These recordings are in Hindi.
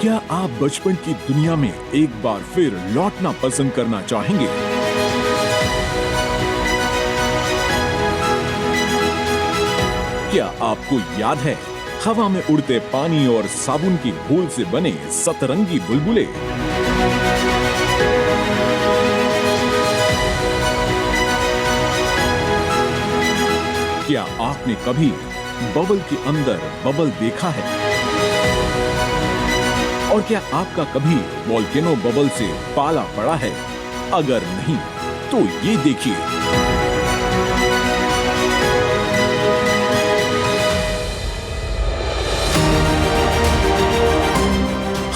क्या आप बचपन की दुनिया में एक बार फिर लौटना पसंद करना चाहेंगे? क्या आपको याद है हवा में उड़ते पानी और साबुन की घोल से बने सतरंगी बुलबुले? क्या आपने कभी बबल के अंदर बबल देखा है? और क्या आपका कभी वोल्केनो बबल से पाला पड़ा है? अगर नहीं तो ये देखिए।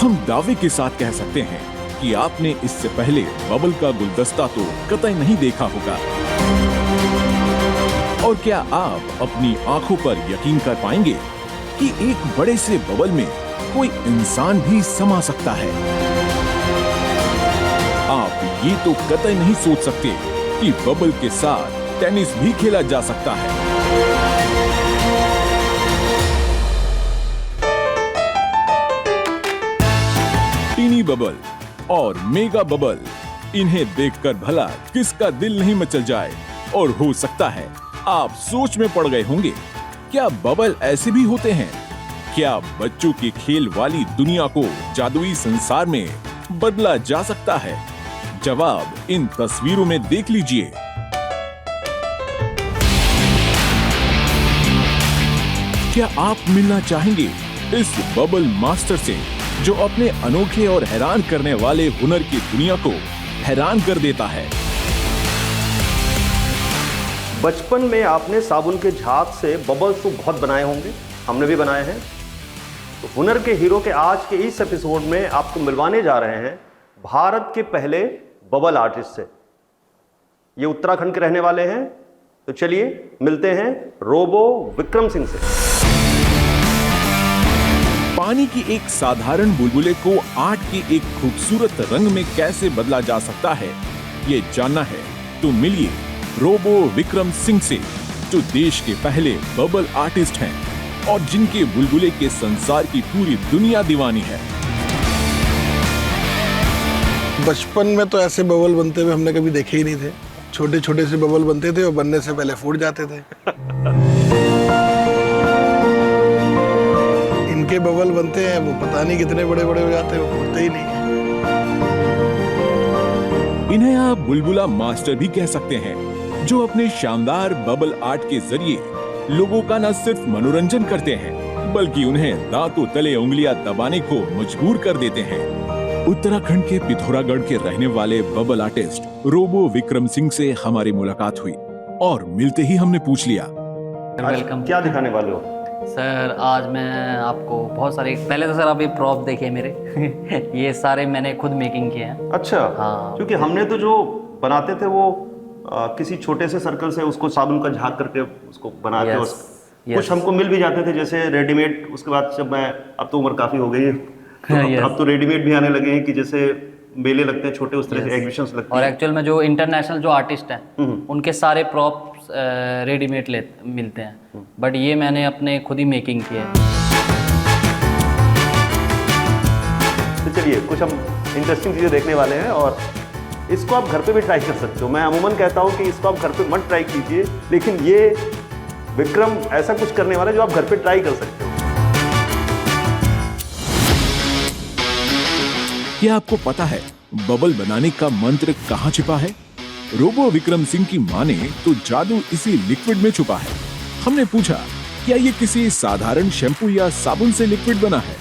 हम दावे के साथ कह सकते हैं कि आपने इससे पहले बबल का गुलदस्ता तो कतई नहीं देखा होगा। और क्या आप अपनी आंखों पर यकीन कर पाएंगे कि एक बड़े से बबल में कोई इंसान भी समा सकता है? आप ये तो कतई नहीं सोच सकते कि बबल के साथ टेनिस भी खेला जा सकता है। टीनी बबल और मेगा बबल, इन्हें देखकर भला किसका दिल नहीं मचल जाए। और हो सकता है आप सोच में पड़ गए होंगे, क्या बबल ऐसे भी होते हैं? क्या बच्चों की खेल वाली दुनिया को जादुई संसार में बदला जा सकता है? जवाब इन तस्वीरों में देख लीजिए। क्या आप मिलना चाहेंगे इस बबल मास्टर से जो अपने अनोखे और हैरान करने वाले हुनर की दुनिया को हैरान कर देता है? बचपन में आपने साबुन के झाग से बबल्स तो बहुत बनाए होंगे, हमने भी बनाए हैं। तो हुनर के हीरो के आज के इस एपिसोड में आपको मिलवाने जा रहे हैं भारत के पहले बबल आर्टिस्ट से। ये उत्तराखंड के रहने वाले हैं। तो चलिए मिलते हैं रोबो विक्रम सिंह से। पानी की एक साधारण बुलबुले को आर्ट के एक खूबसूरत रंग में कैसे बदला जा सकता है, ये जानना है तो मिलिए रोबो विक्रम सिंह से, जो देश के पहले बबल आर्टिस्ट हैं और जिनके बुलबुले के संसार की पूरी दुनिया दीवानी है। बचपन में तो ऐसे बबल बनते हुए हमने कभी देखे ही नहीं थे। छोटे छोटे से बबल बनते थे और बनने से पहले फूट जाते थे। इनके बबल बनते हैं वो पता नहीं कितने बड़े बड़े हो जाते हैं, वो फूटते ही नहीं। इन्हें आप बुलबुला मास्टर भी कह सकते हैं, जो अपने शानदार बबल आर्ट के जरिए लोगों का न सिर्फ मनोरंजन करते हैं बल्कि उन्हें दांतों तले उंगलियां दबाने को मजबूर कर देते हैं। उत्तराखंड के पिथौरागढ़ के रहने वाले bubble artist robo Vikram Singh से हमारी मुलाकात हुई और मिलते ही हमने पूछ लिया, वेलकम। क्या दिखाने वाले हो सर? आज मैं आपको बहुत सारे, पहले तो सर आप ये प्रॉप देखिए मेरे ये सारे मैंने खुद मेकिंग किए हैं। अच्छा। हाँ। क्योंकि हमने तो जो बनाते थे वो किसी छोटे से सर्कल से उसको साबुन का झाग करके उसको बनाते थे। कुछ हमको मिल भी जाते थे जैसे रेडीमेड। उसके बाद जब मैं, अब तो उम्र काफी हो गई है तो अब तो रेडीमेड भी आने लगे हैं कि जैसे मेले लगते हैं छोटे, उस तरह के एग्जीबिशंस लगते हैं। और एक्चुअल में जो इंटरनेशनल जो आर्टिस्ट हैं उनके सारे प्रॉप्स रेडीमेड मिलते हैं, बट ये मैंने अपने खुद ही मेकिंग किए। तो चलिए कुछ हम इंटरेस्टिंग चीज़ें देखने वाले हैं और इसको आप घर पे भी ट्राई कर सकते हो। मैं अमूमन कहता हूँ कि इसको आप घर पे मत ट्राई कीजिए, लेकिन ये विक्रम ऐसा कुछ करने वाला है जो आप घर पे ट्राई कर सकते हो। क्या आपको पता है बबल बनाने का मंत्र कहाँ छिपा है? रोबो विक्रम सिंह की माने तो जादू इसी लिक्विड में छुपा है। हमने पूछा, क्या ये किसी साधारण शैम्पू या साबुन से लिक्विड बना है?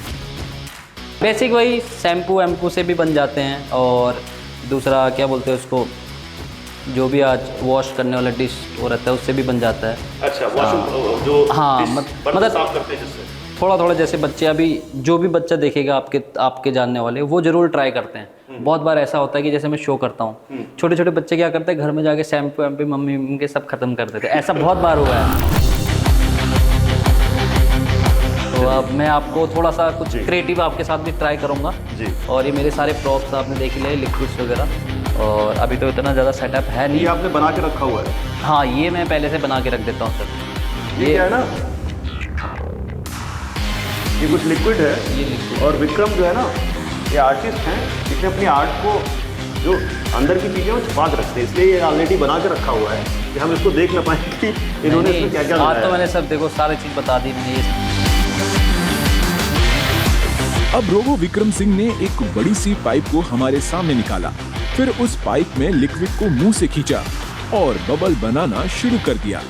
बेसिक वही शैम्पू एम्पू से भी बन जाते हैं, और दूसरा क्या बोलते हैं उसको, जो भी आज वॉश करने वाला डिश वो रहता है उससे भी बन जाता है। अच्छा, वॉश जो हाँ, मतलब साफ करते हैं जिससे थोड़ा थोड़ा, जैसे बच्चे, अभी जो भी बच्चा देखेगा आपके जानने वाले वो जरूर ट्राई करते हैं। बहुत बार ऐसा होता है कि जैसे मैं शो करता हूँ, छोटे छोटे बच्चे क्या करते हैं, घर में जाके शैम्पू एम्पू मम्मी उनके सब खत्म कर देते हैं। ऐसा बहुत बार हुआ है। तो अब मैं आपको थोड़ा सा कुछ क्रिएटिव आपके साथ भी ट्राई करूँगा जी। और ये मेरे सारे प्रॉप्स आपने देख लिए, लिक्विड्स वगैरह, और अभी तो इतना ज़्यादा सेटअप है नहीं। ये आपने बना के रखा हुआ है? हाँ, ये मैं पहले से बना के रख देता हूँ सर। ये क्या है ना, ये कुछ लिक्विड है ये लिक्विड और विक्रम जो है ना, ये आर्टिस्ट हैं, इसने अपनी आर्ट को जो अंदर की चीज़ें वो छुपा के रखते हैं, इसलिए ये ऑलरेडी बना के रखा हुआ है कि हम इसको देख ना पाए कि इन्होंने इसमें क्या क्या आज तो मैंने सब देखो सारी चीज़ बता दी मैंने ये। अब रोबो विक्रम सिंह ने एक बड़ी सी पाइप को हमारे सामने निकाला, फिर उस पाइप में लिक्विड को मुंह से खींचा और बबल बनाना शुरू कर दिया।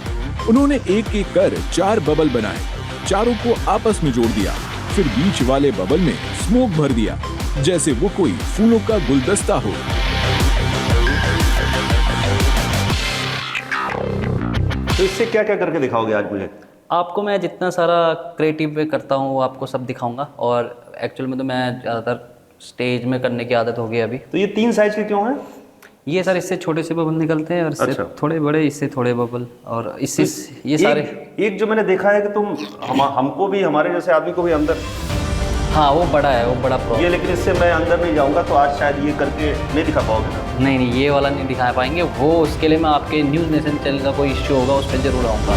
उन्होंने एक एक कर 4 बबल बनाए, चारों को आपस में जोड़ दिया, फिर बीच वाले बबल में स्मोक भर दिया जैसे वो कोई फूलों का गुलदस्ता हो। तो इससे क्या क्या करके दिखाओगे आज मुझे? आपको मैं जितना सारा क्रिएटिव वे करता हूँ वो आपको सब दिखाऊंगा, और एक्चुअल में तो मैं ज़्यादातर स्टेज में करने की आदत हो गई अभी। तो ये 3 साइज के क्यों हैं? ये सर इससे छोटे से बबल निकलते हैं और इससे अच्छा। थोड़े बड़े, इससे थोड़े बबल, और इससे ये सारे एक जो मैंने देखा है कि तुम हमको भी, हमारे जैसे आदमी को भी अंदर, हाँ वो बड़ा है, वो बड़ा प्रॉब्लम। ये, लेकिन इससे मैं अंदर नहीं जाऊंगा तो आज शायद ये करके नहीं दिखा पाओगे ना? नहीं नहीं, ये वाला नहीं दिखा पाएंगे, वो उसके लिए मैं आपके न्यूज़ नेशन चैनल का कोई इश्यू होगा उस पर जरूर आऊँगा।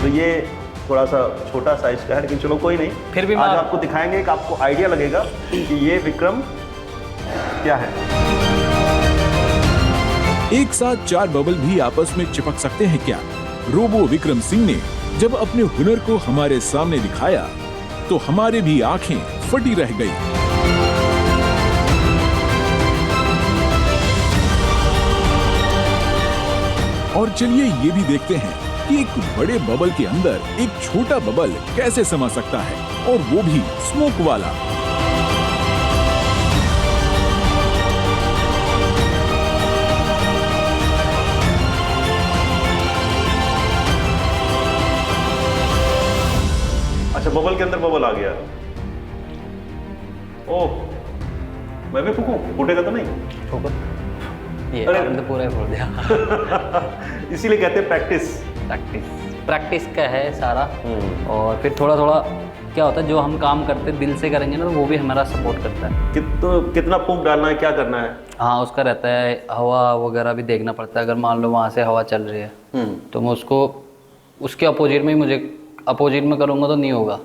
तो ये थोड़ा सा छोटा साइज का है, लेकिन चलो कोई नहीं, फिर भी आज आपको दिखाएंगे कि आपको आइडिया लगेगा कि ये विक्रम क्या है। एक साथ 4 बबल भी आपस में चिपक सकते हैं क्या? रोबो विक्रम सिंह ने जब अपने हुनर को हमारे सामने दिखाया तो हमारे भी आंखें फटी रह गई। और चलिए ये भी देखते हैं कि एक बड़े बबल के अंदर एक छोटा बबल कैसे समा सकता है, और वो भी स्मोक वाला। अच्छा, बबल के अंदर बबल आ गया। ओह, मैं भी फूकूं? फूटेगा तो नहीं? ये अरे! आपने तो पूरा ही बोल दिया। इसीलिए कहते हैं प्रैक्टिस। प्रैक्टिस का है सारा, और फिर थोड़ा थोड़ा क्या होता है, जो हम काम करते दिल से करेंगे ना तो वो भी हमारा सपोर्ट करता है। कितना फूंक डालना है, क्या करना है? हाँ, उसका रहता है, हवा वगैरह भी देखना पड़ता है। अगर मान लो वहाँ से हवा चल रही है तो मैं उसको उसके अपोजिट में ही, मुझे अपोजिट में करूँगा तो नहीं होगा।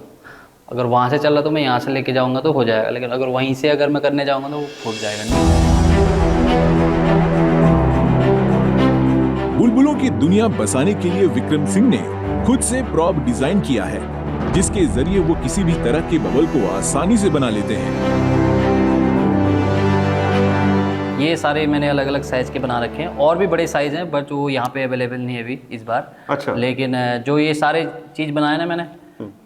अगर वहाँ से चल रहा तो मैं यहाँ से लेके जाऊँगा तो हो जाएगा, लेकिन अगर वहीं से अगर मैं करने जाऊँगा तो वो फूट जाएगा नहीं। बुलबुलों की दुनिया बसाने के लिए विक्रम सिंह ने खुद से प्रॉप डिजाइन किया है, जिसके जरिए वो किसी भी तरह के बबल को आसानी से बना लेते हैं। ये सारे मैंने अलग अलग साइज के बना रखे हैं, और भी बड़े साइज हैं बट वो यहाँ पे अवेलेबल नहीं है अभी इस बार। अच्छा। लेकिन जो ये सारे चीज़ बनाए ना मैंने,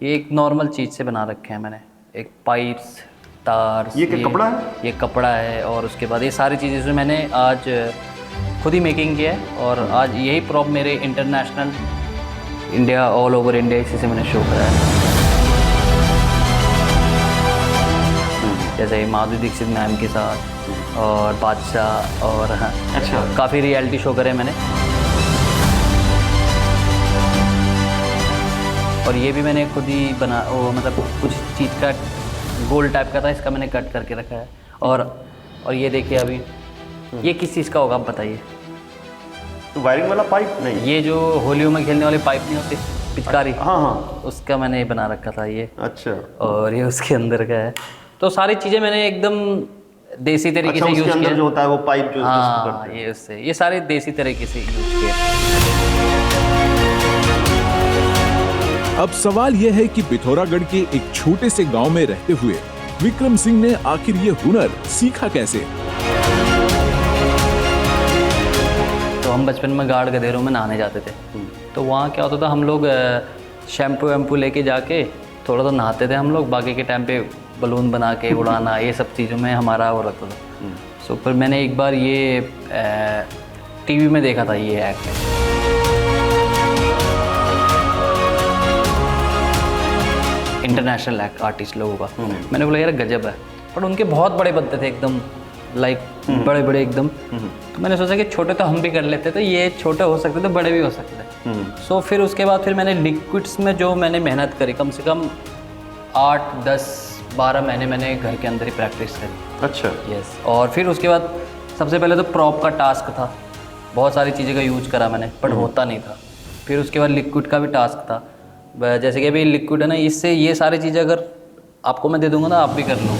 ये एक नॉर्मल चीज़ से बना रखे हैं मैंने। एक पाइप्स, तार, ये क्या कपड़ा है? ये कपड़ा है, और उसके बाद ये सारी चीज़ें जो मैंने आज खुद ही मेकिंग किया है, और आज यही प्रॉप मेरे international, India, all over India, इसी से मैंने शो कराया है। जैसे माधुरी दीक्षित मैम के साथ और बादशाह, और अच्छा, काफ़ी रियलिटी शो करे मैंने। और ये भी मैंने खुद ही बना, वो मतलब कुछ चीज़ का गोल टाइप का था, इसका मैंने कट करके रखा है। और ये देखिए अभी, ये किस चीज़ का होगा आप बताइए? तो वायरिंग वाला पाइप नहीं? ये जो होलियों में खेलने वाले पाइप नहीं होते, पिचकारी, हाँ हाँ, उसका मैंने बना रखा था ये। अच्छा। और ये उसके अंदर का है। तो सारी चीज़ें मैंने एकदम देसी तरीके अच्छा, से उसके यूज़ अंदर किया। जो होता है वो पाइप जो हाँ, करते हैं। ये उससे, ये सारे देसी तरीके से यूज़ किया। अब सवाल यह है कि पिथौरागढ़ के एक छोटे से गांव में रहते हुए विक्रम सिंह ने आखिर ये हुनर सीखा कैसे? तो हम बचपन में गाड़ गधेरों में नहाने जाते थे, तो वहाँ क्या होता था, हम लोग शैम्पू वैम्पू लेके जाके थोड़ा तो नहाते थे हम लोग, बाकी के टाइम पे बलून बना के उड़ाना, ये सब चीज़ों में हमारा वो रहता था। सो फिर मैंने एक बार ये टीवी में देखा था ये एक्ट, इंटरनेशनल आर्टिस्ट लोगों का। मैंने बोला यार गजब है, पर उनके बहुत बड़े बनते थे एकदम, लाइक बड़े बड़े एकदम। तो मैंने सोचा कि छोटे तो हम भी कर लेते, तो ये छोटे हो सकते थे, बड़े भी हो सकते थे। सो फिर उसके बाद फिर मैंने लिक्विड्स में जो मैंने मेहनत करी, कम से कम 8, 10, 12 महीने मैंने घर के अंदर ही प्रैक्टिस करी। अच्छा। यस। और फिर उसके बाद सबसे पहले तो प्रॉप का टास्क था, बहुत सारी चीज़ें का यूज करा मैंने, बट होता नहीं था। फिर उसके बाद लिक्विड का भी टास्क था। जैसे कि अभी लिक्विड है ना, इससे ये सारी चीज़ें अगर आपको मैं दे दूंगा ना, आप भी कर लो।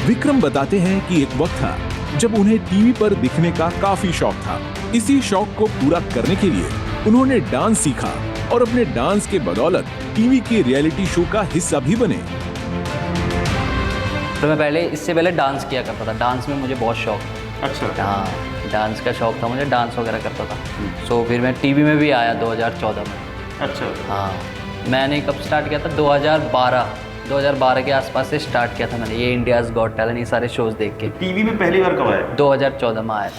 विक्रम बताते हैं कि एक वक्त था जब उन्हें टीवी पर दिखने का काफी शौक था। इसी शौक को पूरा करने के लिए उन्होंने डांस सीखा और अपने डांस के बदौलत टीवी के रियलिटी शो का हिस्सा भी बने। तो मैं इससे पहले डांस किया करता था। डांस में मुझे बहुत शौक था। अच्छा। हाँ, डांस का शौक था मुझे, डांस वगैरह करता था। सो फिर मैं टीवी में भी आया 2014 में। अच्छा। हाँ, मैंने कब स्टार्ट किया था? 2012 के आसपास से स्टार्ट किया था मैंने ये इंडियाज़ गॉट टैलेंट, ये सारे शोज़ देख के। टीवी में पहली बार कब आया? 2014 में आया था।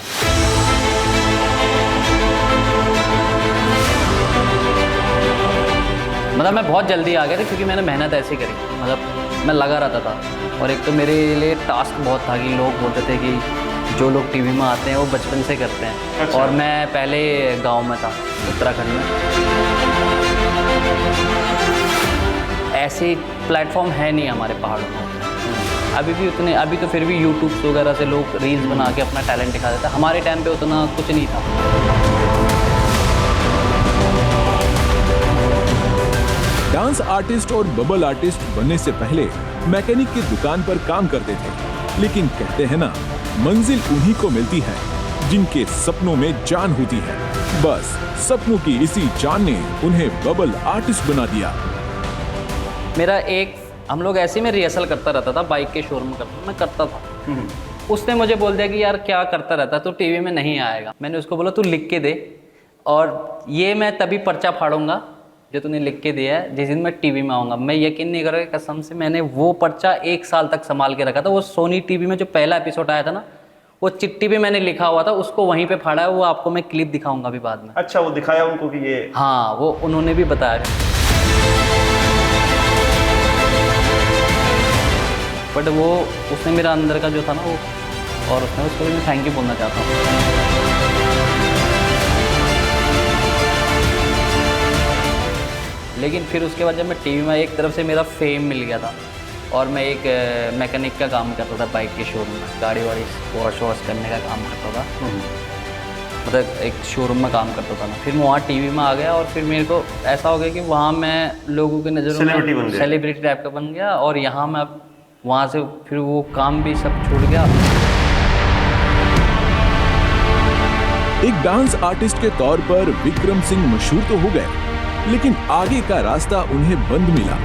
मतलब मैं बहुत जल्दी आ गया था क्योंकि मैंने मेहनत ऐसी करी, मतलब मैं लगा रहता था। और एक तो मेरे लिए टास्क बहुत था कि लोग बोलते थे कि जो लोग टीवी में आते हैं वो बचपन से करते हैं। अच्छा। और मैं पहले गांव में था, उत्तराखंड में। ऐसे प्लेटफॉर्म है नहीं हमारे पहाड़ों में अभी तो फिर भी यूट्यूब वगैरह से लोग रील्स बना के अपना टैलेंट दिखा देते हैं। हमारे टाइम पे उतना कुछ नहीं था। डांस आर्टिस्ट और बबल आर्टिस्ट बनने से पहले मैकेनिक की दुकान पर काम करते थे। लेकिन कहते हैं ना, मंजिल उन्हीं को मिलती है जिनके सपनों में जान होती है। बस सपनों की इसी जान ने उन्हें बबल आर्टिस्ट बना दिया। हम लोग ऐसे में रिहर्सल करता रहता था, बाइक के शोरूम में करता था। उसने मुझे बोल दिया कि यार क्या करता रहता तो टीवी में नहीं आएगा। मैंने उसको बोला तू लिख के दे, और ये मैं तभी पर्चा फाड़ूंगा जो तूने लिख के दिया है जिस दिन मैं टीवी में आऊँगा। मैं यकीन नहीं कर रहा, कसम से मैंने वो पर्चा 1 साल तक संभाल के रखा था। वो सोनी टीवी में जो पहला एपिसोड आया था ना, वो चिट्ठी पे मैंने लिखा हुआ था, उसको वहीं पे फाड़ा है। वो आपको मैं क्लिप दिखाऊंगा भी बाद में। अच्छा, वो दिखाया उनको कि ये? हाँ, वो उन्होंने भी बताया। बट वो उसने मेरा अंदर का जो था ना वो, और उसको भी मैं थैंक यू बोलना चाहता हूँ। लेकिन फिर उसके बाद जब मैं टीवी में, एक तरफ से मेरा फेम मिल गया था और मैं एक मैकेनिक का काम करता था बाइक के शोरूम में, गाड़ी वाड़ी वॉश करने का काम करता था। मतलब एक शोरूम में काम करता था ना। फिर मैं वहाँ टीवी में आ गया और फिर मेरे को ऐसा हो गया कि वहाँ मैं लोगों के नज़रों में सेलिब्रिटी टाइप का बन गया। और यहाँ मैं वहाँ से फिर वो काम भी सब छूट गया। एक डांस आर्टिस्ट के तौर पर विक्रम सिंह मशहूर तो हो गए, लेकिन आगे का रास्ता उन्हें बंद मिला।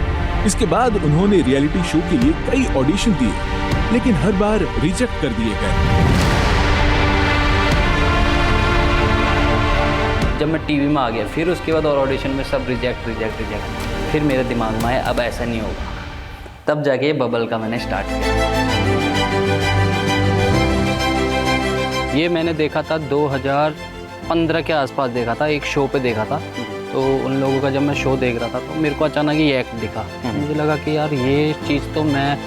इसके बाद उन्होंने रियलिटी शो के लिए कई ऑडिशन दिए, लेकिन हर बार रिजेक्ट कर दिए गए। जब मैं टीवी में आ गया फिर उसके बाद और ऑडिशन में सब रिजेक्ट। फिर मेरे दिमाग में आया अब ऐसा नहीं होगा। तब जाके बबल का मैंने स्टार्ट किया। ये मैंने देखा था 2015 के आसपास देखा था, एक शो पे देखा था। तो उन लोगों का जब मैं शो देख रहा था तो मेरे को अचानक ये एक्ट दिखा। मुझे लगा कि यार ये चीज़ तो मैं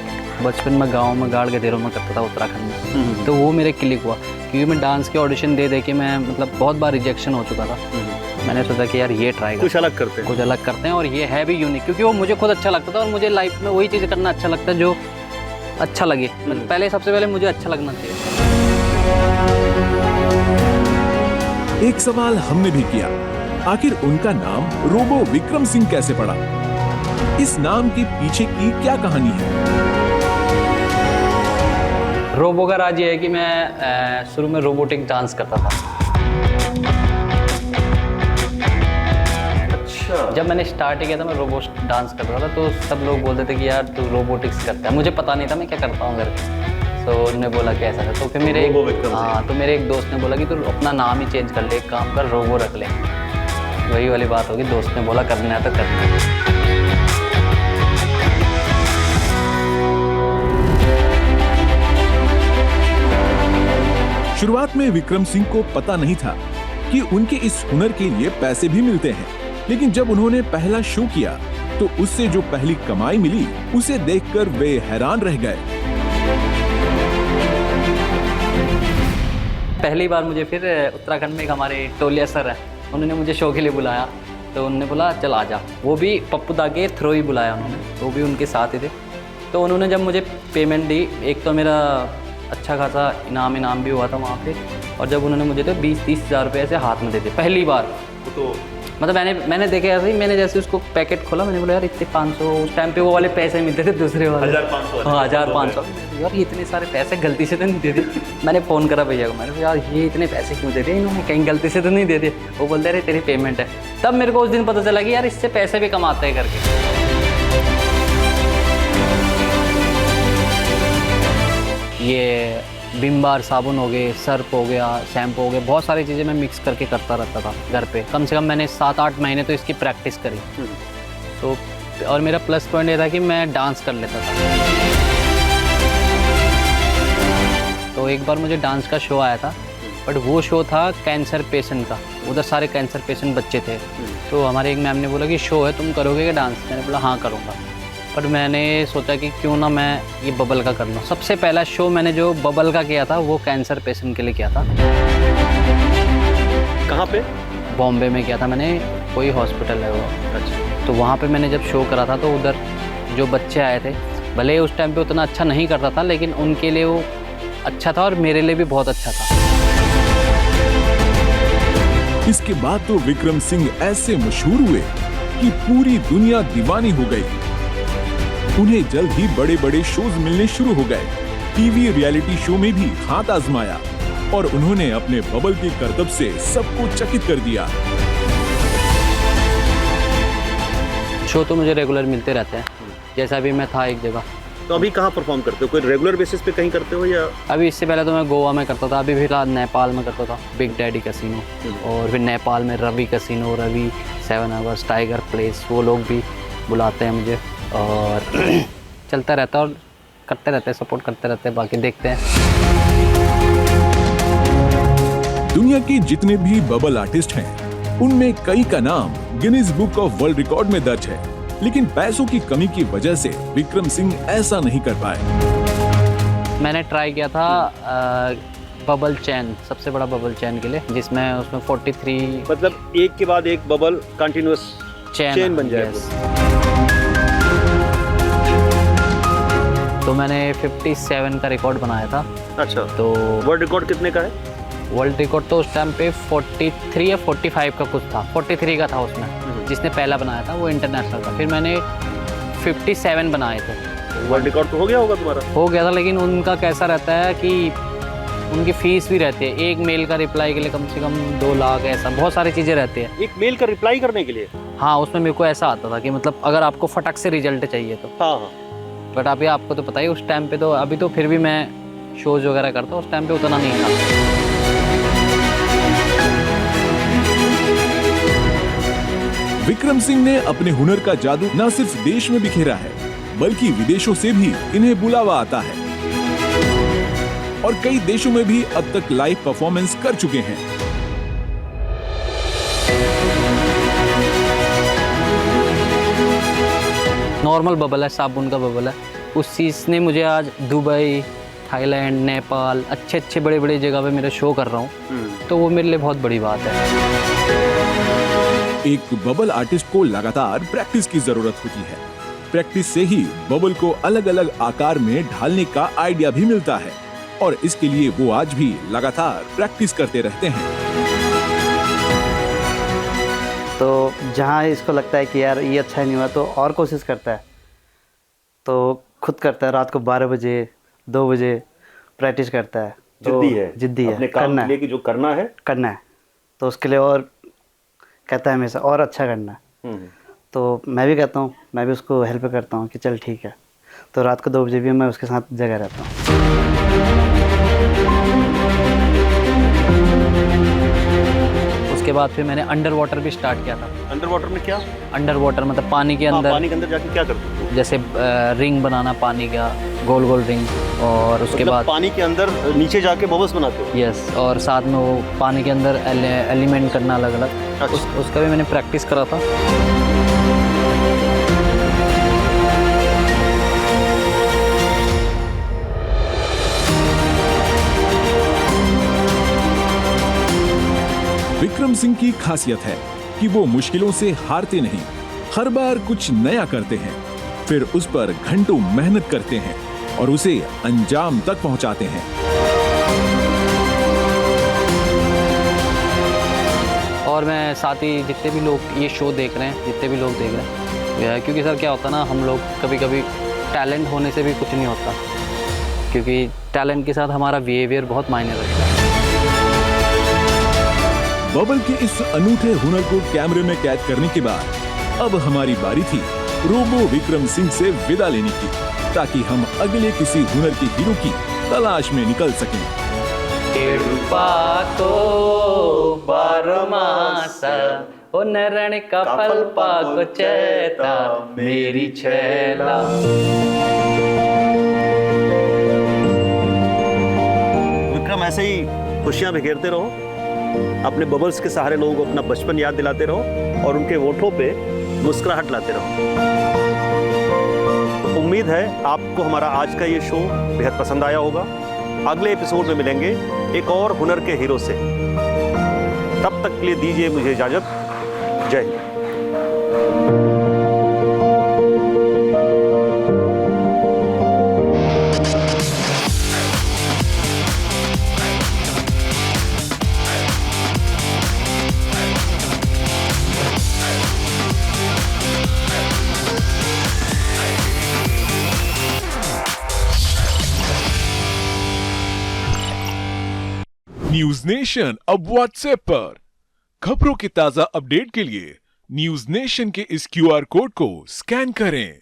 बचपन में गांव में गाड़ गधेरों में करता था उत्तराखंड में। तो वो मेरे क्लिक हुआ क्योंकि मैं डांस के ऑडिशन दे के मैं मतलब बहुत बार रिजेक्शन हो चुका था। मैंने सोचा कि यार ये ट्राई कुछ अलग करते हैं और ये है भी यूनिक, क्योंकि वो मुझे खुद अच्छा लगता था और मुझे लाइफ में वही चीज़ करना अच्छा लगता है जो अच्छा लगे। पहले सबसे पहले मुझे अच्छा लगना चाहिए। एक सवाल हमने भी किया, आखिर उनका नाम रोबो विक्रम सिंह कैसे पड़ा? इस नाम के पीछे की क्या कहानी है? रोबो का राज ये है कि मैं शुरू में रोबोटिक डांस करता था। अच्छा। जब मैंने स्टार्ट किया था मैं रोबो डांस करता था तो सब लोग बोलते थे कि यार तू रोबोटिक्स करता है। मुझे पता नहीं था मैं क्या करता हूँ घर पे। तो उन्होंने बोला कि ऐसा था। तो फिर मेरे एक दोस्त ने बोला कि तू अपना नाम ही चेंज कर ले, एक काम कर रोबो रख ले। वही वाली बात होगी, दोस्त ने बोला करना है तो करना है। शुरुआत में विक्रम सिंह को पता नहीं था कि उनके इस हुनर के लिए पैसे भी मिलते हैं, लेकिन जब उन्होंने पहला शो किया तो उससे जो पहली कमाई मिली उसे देखकर वे हैरान रह गए। पहली बार मुझे फिर उत्तराखंड में एक हमारे टोलिया सर है, उन्होंने मुझे शो के लिए बुलाया। तो उन्होंने बोला चल आ जा, वो भी पप्पू दा के थ्रू ही बुलाया उन्होंने, तो वो भी उनके साथ ही थे। तो उन्होंने जब मुझे पेमेंट दी, एक तो मेरा अच्छा खासा इनाम भी हुआ था वहाँ पे, और जब उन्होंने मुझे तो 20-30 हज़ार रुपये ऐसे हाथ में दे दिए पहली बार। तो मतलब मैंने देखे ऐसे ही, मैंने जैसे उसको पैकेट खोला, मैंने बोला यार इतने 500, उस टाइम पे वो वाले पैसे मिलते थे दूसरे वाले 1500। हाँ 1500। यार ये इतने सारे पैसे गलती से तो नहीं दे दिए। मैंने फ़ोन करा भैया को, मैंने कहा यार ये इतने पैसे क्यों दे दिए इन्होंने, कहीं गलती से तो नहीं दे दिए। वो बोलते अरे तेरी पेमेंट है। तब मेरे को उस दिन पता चला कि यार इससे पैसे भी कमाते हैं करके। ये विम बार साबुन हो गए, सर्फ हो गया, शैम्पू हो गया, बहुत सारी चीज़ें मैं मिक्स करके करता रहता था घर पे। कम से कम मैंने 7-8 महीने तो इसकी प्रैक्टिस करी। तो और मेरा प्लस पॉइंट ये था कि मैं डांस कर लेता था। तो एक बार मुझे डांस का शो आया था, बट वो शो था कैंसर पेशेंट का। उधर सारे कैंसर पेशेंट बच्चे थे। तो हमारे एक मैम ने बोला कि शो है, तुम करोगे क्या डांस? मैंने बोला हाँ करूँगा। पर मैंने सोचा कि क्यों ना मैं ये बबल का कर लूँ। सबसे पहला शो मैंने जो बबल का किया था वो कैंसर पेशेंट के लिए किया था। कहाँ पे? बॉम्बे में किया था मैंने, कोई हॉस्पिटल है वो। अच्छा। तो वहाँ पे मैंने जब शो करा था तो उधर जो बच्चे आए थे, भले उस टाइम पे उतना अच्छा नहीं करता था, लेकिन उनके लिए वो अच्छा था और मेरे लिए भी बहुत अच्छा था। इसके बाद तो विक्रम सिंह ऐसे मशहूर हुए कि पूरी दुनिया दीवानी हो गई। उन्हें जल्द ही बड़े बड़े शोज मिलने शुरू हो गए। टीवी रियलिटी शो में भी हाथ आजमाया और उन्होंने अपने बबल के करतब से सबको चकित कर दिया। शो तो मुझे रेगुलर मिलते रहते हैं, जैसा अभी मैं था एक जगह। तो अभी कहाँ परफॉर्म करते हो? कोई रेगुलर बेसिस पे कहीं करते हो या? अभी इससे पहले तो मैं गोवा में करता था, अभी फिलहाल नेपाल में करता था, बिग डैडी कैसीनो। और फिर नेपाल में Ravi casino, Ravi 7 hours, tiger place, वो लोग भी बुलाते हैं मुझे और चलता रहता है और करते रहते हैं, सपोर्ट करते रहते हैं। बाकी देखते हैं। दुनिया के जितने भी बबल आर्टिस्ट हैं, उनमें कई का नाम Guinness book of world record में दर्ज है, लेकिन पैसों की कमी की वजह से विक्रम सिंह ऐसा नहीं कर पाए। मैंने ट्राई किया था बबल चैन, सबसे बड़ा बबल चैन के लिए, जिसमें उसमें 43 मतलब एक के बाद एक बबल कंटिन्यूअस चेन बन जाए। तो मैंने 57 का रिकॉर्ड बनाया था। अच्छा। तो वर्ल्ड रिकॉर्ड कितने का है? वर्ल्ड रिकॉर्ड तो उस टाइम पे 43 या 45 का कुछ था, 43 का था उसमें, जिसने पहला बनाया था वो इंटरनेशनल था। फिर मैंने 57 बनाए थे। वर्ल्ड रिकॉर्ड तो हो गया होगा तुम्हारा? हो गया था, लेकिन उनका कैसा रहता है कि उनकी फीस भी रहती है। एक मेल का रिप्लाई के लिए कम से कम 2 लाख, ऐसा बहुत सारी चीज़ें रहती है। एक मेल का रिप्लाई करने के लिए? हाँ, उसमें मेरे को ऐसा आता था कि मतलब अगर आपको फटक से रिजल्ट चाहिए तो। हाँ हाँ। बट अभी आपको तो पता ही, उस टाइम पे तो, अभी तो फिर भी मैं शोज़ वगैरह करता हूँ, उस टाइम पे उतना नहीं था। विक्रम सिंह ने अपने हुनर का जादू न सिर्फ देश में बिखेरा है, बल्कि विदेशों से भी इन्हें बुलावा आता है और कई देशों में भी अब तक लाइव परफॉर्मेंस कर चुके हैं। नॉर्मल बबल है, साबुन का बबल है। उस चीज़ ने मुझे आज दुबई, थाईलैंड, नेपाल, अच्छे बड़े बड़े जगह पे मेरा शो कर रहा हूँ, तो वो मेरे लिए बहुत बड़ी बात है। एक बबल आर्टिस्ट को लगातार प्रैक्टिस की जरूरत होती है। प्रैक्टिस से ही बबल को अलग अलग आकार में ढालने का आइडिया भी मिलता है और इसके लिए वो आज भी लगातार प्रैक्टिस करते रहते हैं। तो जहाँ इसको लगता है कि यार ये अच्छा नहीं हुआ तो और कोशिश करता है, तो खुद करता है। रात को 12 बजे 2 बजे प्रैक्टिस करता है। जिद्दी है, जिद्दी है, अपने काम करना के लिए कि जो करना है तो उसके लिए और कहता है हमेशा और अच्छा करना है। तो मैं भी कहता हूँ, मैं भी उसको हेल्प करता हूँ कि चल ठीक है। तो रात को 2 बजे भी मैं उसके साथ जगह रहता हूँ। उसके बाद फिर मैंने अंडर वाटर भी स्टार्ट किया था। अंडर वाटर में क्या? अंडर वाटर मतलब पानी के अंदर। पानी के अंदर जाके क्या करते हो? जैसे रिंग बनाना पानी का, गोल गोल रिंग, और उसके मतलब बाद पानी के अंदर नीचे जाके बबल्स बनाते हो? यस, और साथ में वो पानी के अंदर एलिमेंट करना अलग अलग। अच्छा। उसका भी मैंने प्रैक्टिस करा था। विक्रम सिंह की खासियत है कि वो मुश्किलों से हारते नहीं, हर बार कुछ नया करते हैं, फिर उस पर घंटों मेहनत करते हैं और उसे अंजाम तक पहुंचाते हैं। और मैं साथ ही जितने भी लोग ये शो देख रहे हैं, जितने भी लोग देख रहे हैं, क्योंकि सर क्या होता है ना, हम लोग कभी कभी टैलेंट होने से भी कुछ नहीं होता, क्योंकि टैलेंट के साथ हमारा बिहेवियर बहुत मायने रखता है। बबल के इस अनूठे हुनर को कैमरे में कैद करने के बाद अब हमारी बारी थी रोबो विक्रम सिंह से विदा लेने की, ताकि हम अगले किसी हुनर के हीरो की तलाश में निकल सकें। ओ नरण का पल पाको चेता मेरी छैला। विक्रम, ऐसे ही खुशियां बिखेरते रहो, अपने बबल्स के सहारे लोगों को अपना बचपन याद दिलाते रहो और उनके होठों पे मुस्कुराहट लाते रहो। तो उम्मीद है आपको हमारा आज का ये शो बेहद पसंद आया होगा। अगले एपिसोड में मिलेंगे एक और हुनर के हीरो से। तब तक के लिए दीजिए मुझे इजाजत। जय हिंद। न्यूज नेशन अब व्हाट्सएप पर खबरों के ताजा अपडेट के लिए न्यूज नेशन के इस QR कोड को स्कैन करें।